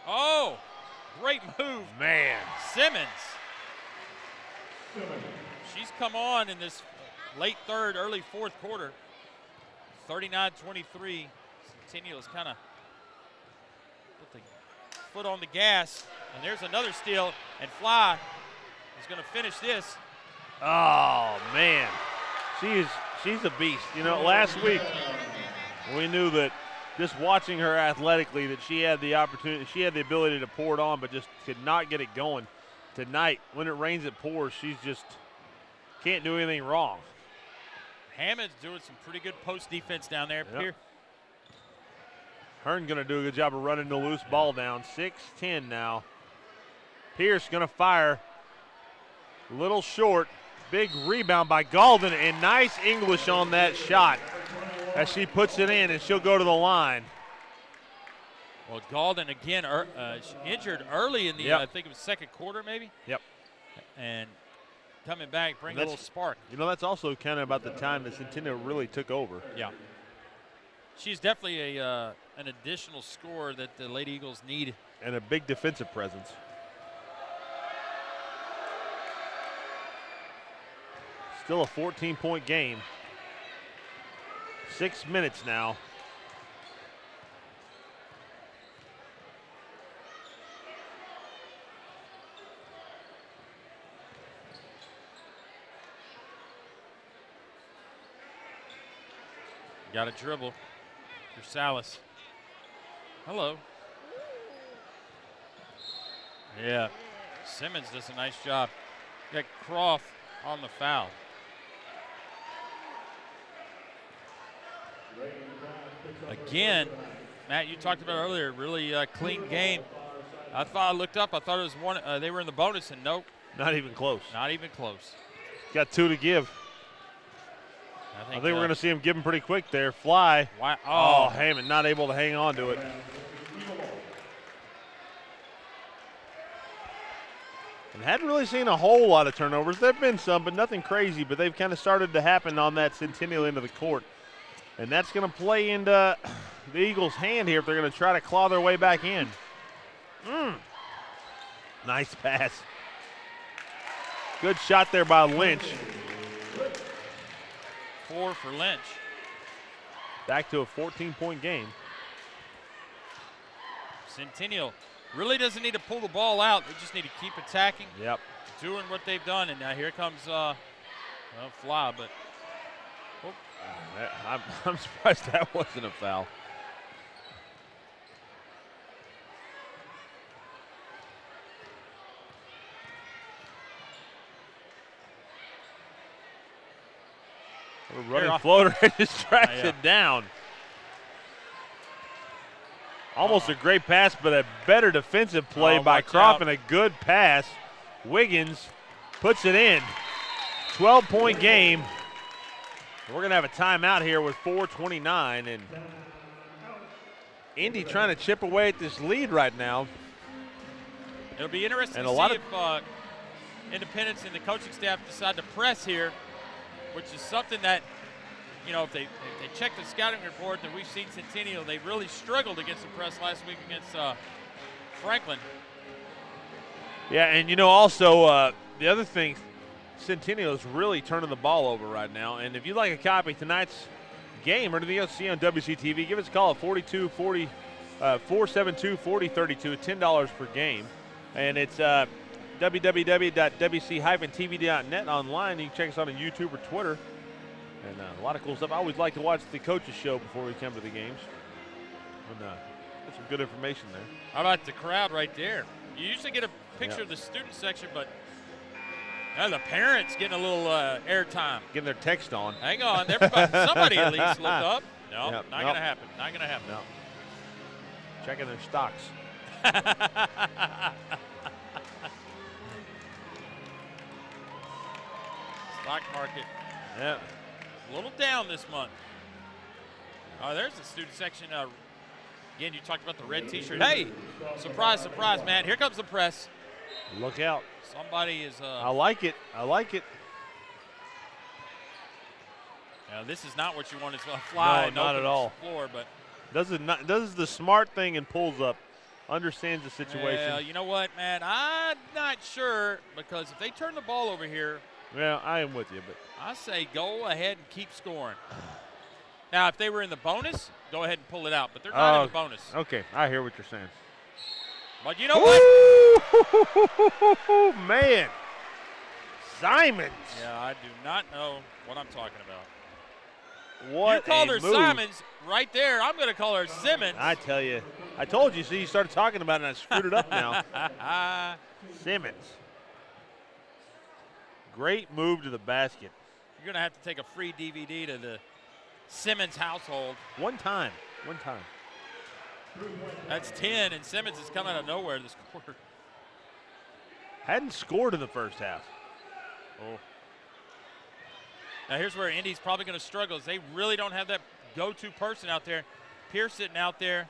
Oh, great move. Man. Simmons. She's come on in this late third, early fourth quarter. 39-23. Centennial is kind of put the foot on the gas. And there's another steal. And Fly is going to finish this. Oh, man. She's a beast. You know, last week we knew that just watching her athletically that she had the opportunity, she had the ability to pour it on, but just could not get it going. Tonight, when it rains, it pours. She's just can't do anything wrong. Hammond's doing some pretty good post defense down there. Yep. Hearn going to do a good job of running the loose ball down. 6-10 now. Pierce going to fire. Little short. Big rebound by Galden, and nice English on that shot as she puts it in, and she'll go to the line. Well, Galden again injured early in the, I think it was second quarter maybe. Yep. And coming back, bring a little spark. You know, that's also kind of about the time that Centennial really took over. Yeah. She's definitely an additional scorer that the Lady Eagles need. And a big defensive presence. Still a 14-point game. 6 minutes now. Got a dribble for Salas. Hello. Yeah. Simmons does a nice job. Got Croft on the foul. Again, Matt, you talked about earlier, really clean game. I looked up, I thought it was one, they were in the bonus, and nope. Not even close. Not even close. Got 2 to give. I think we're going to see him give him pretty quick there. Fly. Oh, Hammond not able to hang on to it. And hadn't really seen a whole lot of turnovers. There have been some, but nothing crazy. But they've kind of started to happen on that Centennial end of the court. And that's going to play into the Eagles' hand here if they're going to try to claw their way back in. Nice pass. Good shot there by Lynch. 4 for Lynch. Back to a 14-point game. Centennial really doesn't need to pull the ball out. They just need to keep attacking. Yep. Doing what they've done. And now here comes Fly, but I'm surprised that wasn't a foul. A running floater and just tracks it down. Almost a great pass, but a better defensive play by Croft and a good pass. Wiggins puts it in. 12-point game. We're going to have a timeout here with 4:29, and Indy trying to chip away at this lead right now. It'll be interesting to see if Independence and the coaching staff decide to press here, which is something that, you know, if they check the scouting report that we've seen Centennial, they really struggled against the press last week against Franklin. Yeah, and you know, also the other thing, Centennial is really turning the ball over right now. And if you'd like a copy of tonight's game or anything else you see on WCTV, give us a call at 472-4032, $10 per game. And it's www.wc-tv.net online. You can check us out on YouTube or Twitter. And a lot of cool stuff. I always like to watch the coaches show before we come to the games. And get some good information there. How about the crowd right there? You usually get a picture of the student section, but now the parents getting a little airtime. Getting their text on. Hang on. Somebody at least look up. No, not going to happen. Not going to happen. No. Checking their stocks. Stock market. Yeah. A little down this month. Oh, there's the student section. Again, you talked about the red T-shirt. Hey, surprise, surprise, man. Here comes the press. Look out. Somebody is. I like it. I like it. Now, this is not what you want to fly. No, not at all. Floor, but does the smart thing and pulls up. Understands the situation. Well, you know what, man? I'm not sure, because if they turn the ball over here. Yeah, I am with you, but I say go ahead and keep scoring. Now, if they were in the bonus, go ahead and pull it out, but they're not in the bonus. Okay, I hear what you're saying. But you know what? Man. Simons. Yeah, I do not know what I'm talking about. What you called her move. Simons right there. I'm going to call her Simmons. I tell you. I told you. See, you started talking about it, and I screwed it up now. Simmons. Great move to the basket. You're going to have to take a free DVD to the Simmons household. One time. That's 10, and Simmons is coming out of nowhere this quarter. Hadn't scored in the first half. Oh. Now here's where Indy's probably going to struggle, is they really don't have that go-to person out there. Pierce sitting out there.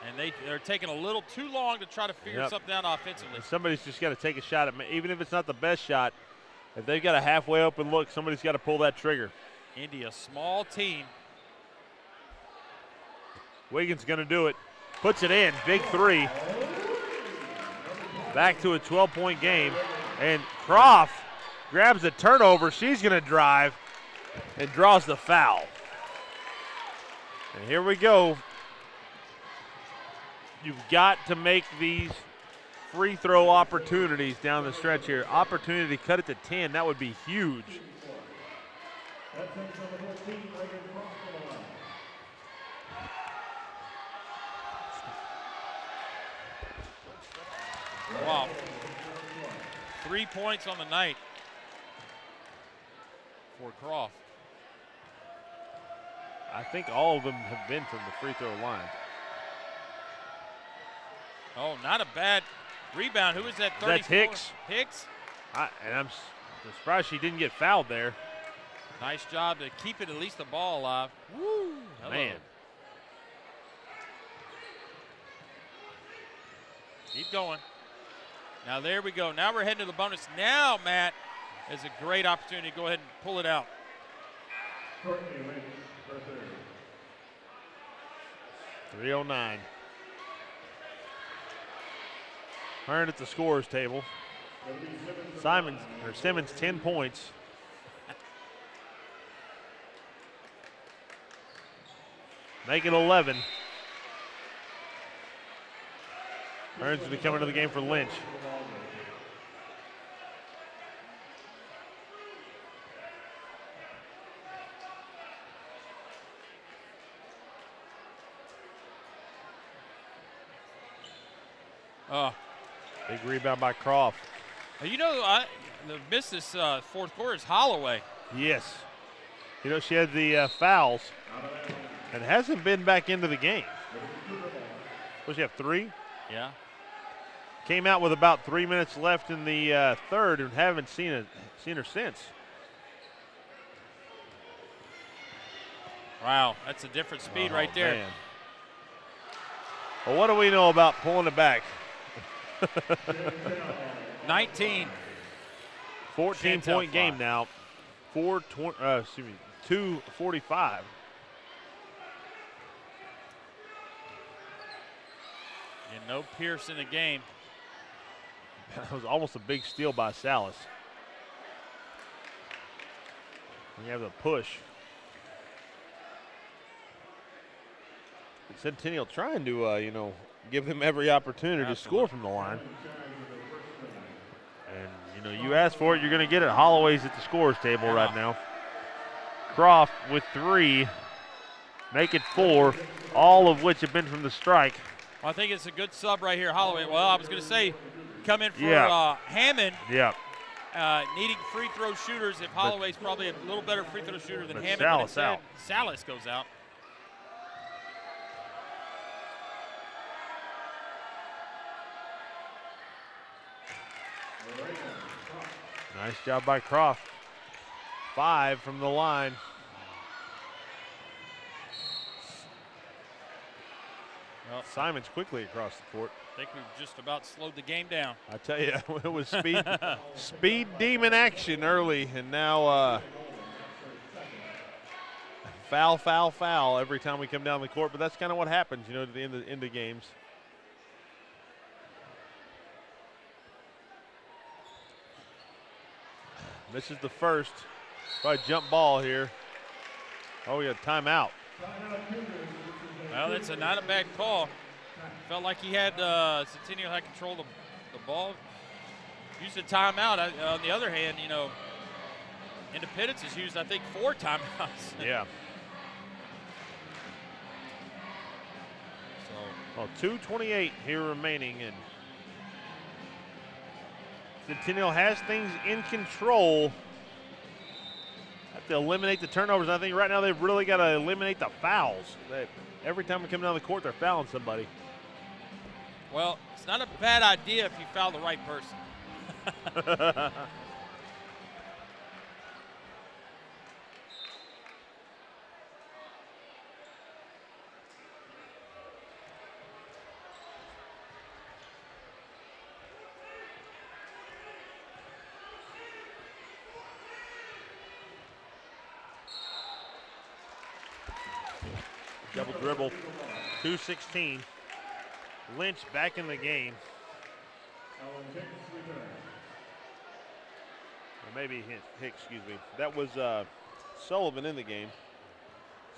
And they're taking a little too long to try to figure something out offensively. Somebody's just got to take a shot at me, even if it's not the best shot. If they've got a halfway open look, somebody's got to pull that trigger. Indy, a small team. Wiggins going to do it. Puts it in. Big three. Back to a 12-point game. And Croft grabs a turnover. She's going to drive and draws the foul. And here we go. You've got to make these free throw opportunities down the stretch here. Opportunity to cut it to 10. That would be huge. Wow. 3 points on the night for Croft. I think all of them have been from the free throw line. Oh, not a bad rebound. Who is that? 34? That's Hicks. Hicks? And I'm surprised she didn't get fouled there. Nice job to keep it at least the ball alive. Woo! Hello. Man. Keep going. Now there we go. Now we're heading to the bonus. Now, Matt, is a great opportunity to go ahead and pull it out. 3:09. Hearn at the scorers table. Simmons 10 points. Make it 11. Hearn's going to come into the game for Lynch. Big rebound by Croft. You know, the miss this fourth quarter is Holloway. Yes. You know, she had the fouls. and hasn't been back into the game. Does she have 3? Yeah. Came out with about 3 minutes left in the third and haven't seen her since. Wow, that's a different speed right there. Man. Well, what do we know about pulling it back? 19. 14-point game now. 2:45. And no Pierce in the game. That was almost a big steal by Salas. We have the push. Centennial trying to, give them every opportunity to score from the line. And, you ask for it, you're going to get it. Holloway's at the scorer's table right now. Croft with 3, make it 4, all of which have been from the strike. Well, I think it's a good sub right here, Holloway. Well, I was going to say, come in for Hammond. Yeah. Needing free throw shooters. If Holloway's probably a little better free throw shooter than Hammond. Salas out. Salas goes out. Nice job by Croft. 5 from the line. Well, Simon's quickly across the court. I think we've just about slowed the game down. I tell you, it was speed demon action early, and now foul every time we come down the court. But that's kind of what happens, at the end of games. This is the first. Probably jump ball here. Oh, we got a timeout. Well, that's not a bad call. Felt like he had Centennial had control of the ball. Used a timeout. On the other hand, Independence has used, I think, 4 timeouts. Yeah. Well, 2:28 here remaining, and Centennial has things in control. Have to eliminate the turnovers. I think right now they've really got to eliminate the fouls. Every time we come down the court, they're fouling somebody. Well, it's not a bad idea if you foul the right person. Double dribble, 2:16. Lynch back in the game. Or maybe Hicks, excuse me. That was Sullivan in the game,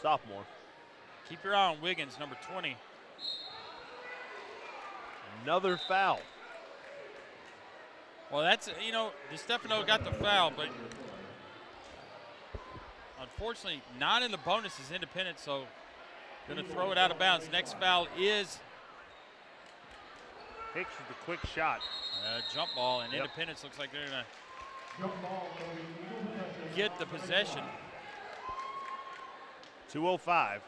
sophomore. Keep your eye on Wiggins, number 20. Another foul. Well, that's, DeStefano got the foul, but unfortunately not in the bonuses. Independent, so going to throw it out of bounds. Next foul is Hicks with a quick shot. Jump ball, and Independence looks like they're going to get the possession. 2:05.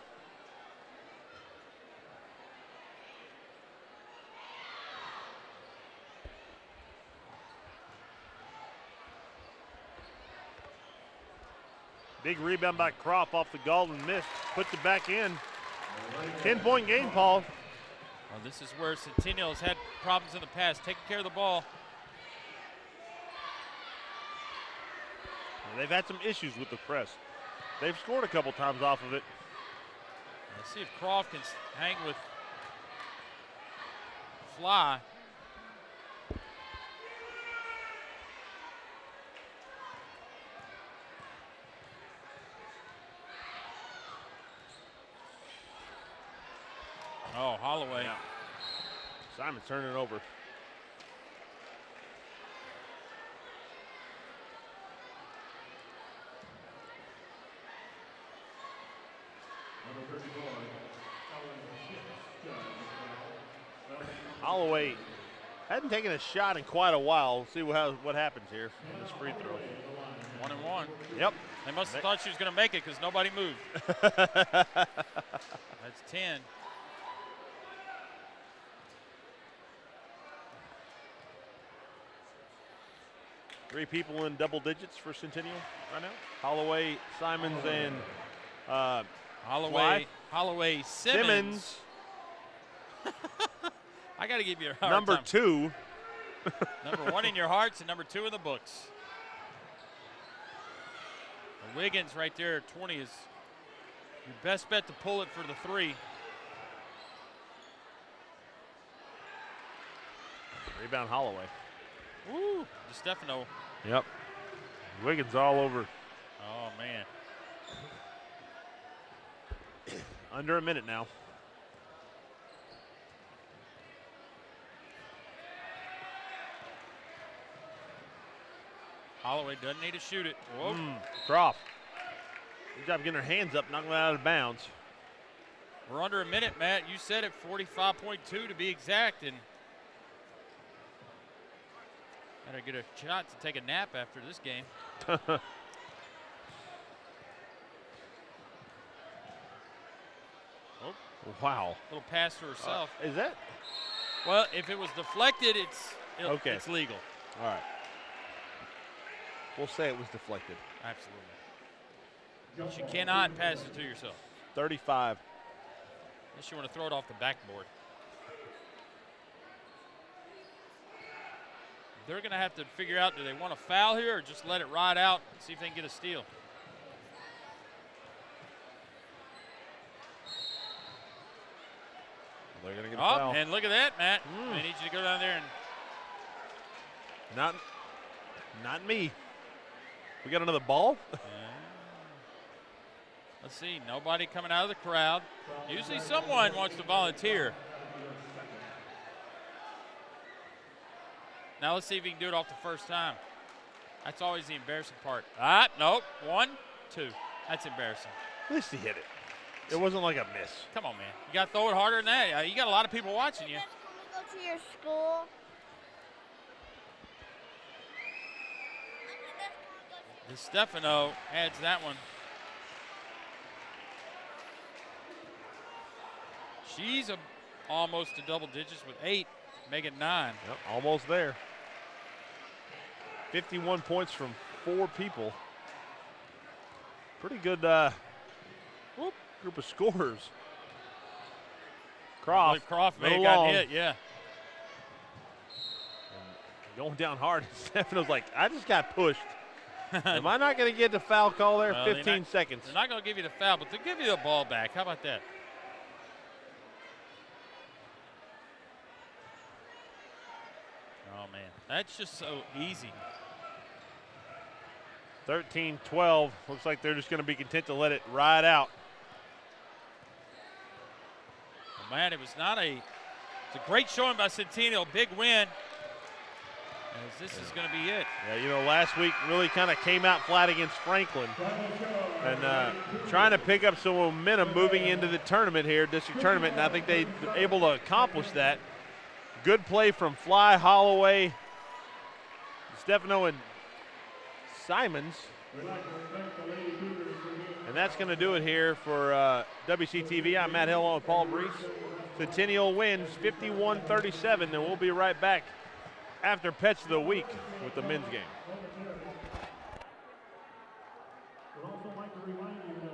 Big rebound by Croft off the Galton miss. Puts it back in. 10-point game, Paul. Well, this is where Centennial has had problems in the past, taking care of the ball. And they've had some issues with the press. They've scored a couple times off of it. Let's see if Croft can hang with Fly. Oh, Holloway. Yeah. Simon turning it over. Holloway hadn't taken a shot in quite a while. We'll see what happens here on this free throw. 1-1. Yep. They must have thought she was going to make it because nobody moved. That's 10. Three people in double digits for Centennial right now. Holloway, Simons, and Holloway, Simmons. I got to give you a hard number time. 2. Number 1 in your hearts and number 2 in the books. Wiggins right there at 20 is your best bet to pull it for the 3. Rebound Holloway. Woo, DeStefano. Yep. Wiggins all over. Oh, man. Under a minute now. Holloway doesn't need to shoot it. Whoa. Croft. Good job getting her hands up, knocking it out of bounds. We're under a minute, Matt. You said it, 45.2 to be exact, and better get a shot to take a nap after this game. Oh, wow. little pass to herself. Is that? Well, if it was deflected, it's Okay. It's legal. All right. We'll say it was deflected. Absolutely. She cannot pass it to yourself. 35. Unless you want to throw it off the backboard. They're going to have to figure out, do they want to foul here or just let it ride out and see if they can get a steal? They're going to get a foul. And look at that, Matt. They need you to go down there and Not me. We got another ball? let's see, nobody coming out of the crowd. Usually someone wants to volunteer. Now let's see if he can do it off the first time. That's always the embarrassing part. Nope. 1, 2. That's embarrassing. At least he hit it. It wasn't like a miss. Come on, man. You got to throw it harder than that. You got a lot of people watching you. Can we go to your school? DeStefano adds that one. She's almost to double digits with 8, making 9. Yep, almost there. 51 points from 4 people. Pretty good group of scorers. Croft may have gotten hit, yeah. And going down hard. Stefano's like, I just got pushed. Am I not going to get the foul call there? Well, 15 seconds. They're not going to give you the foul, but they'll give you the ball back. How about that? Oh, man. That's just so easy. 13-12. Looks like they're just going to be content to let it ride out. Well, man, it's a great showing by Centennial. Big win. As this is going to be it. Yeah, you know, last week really kind of came out flat against Franklin. And trying to pick up some momentum moving into the tournament here, district tournament, and I think they were able to accomplish that. Good play from Fly, Holloway, Stefano, and Simons. And that's going to do it here for WCTV. I'm Matt Hill on with Paul Brees. Centennial wins 51-37, and we'll be right back after Pets of the Week with the men's game. We'd also like to remind you that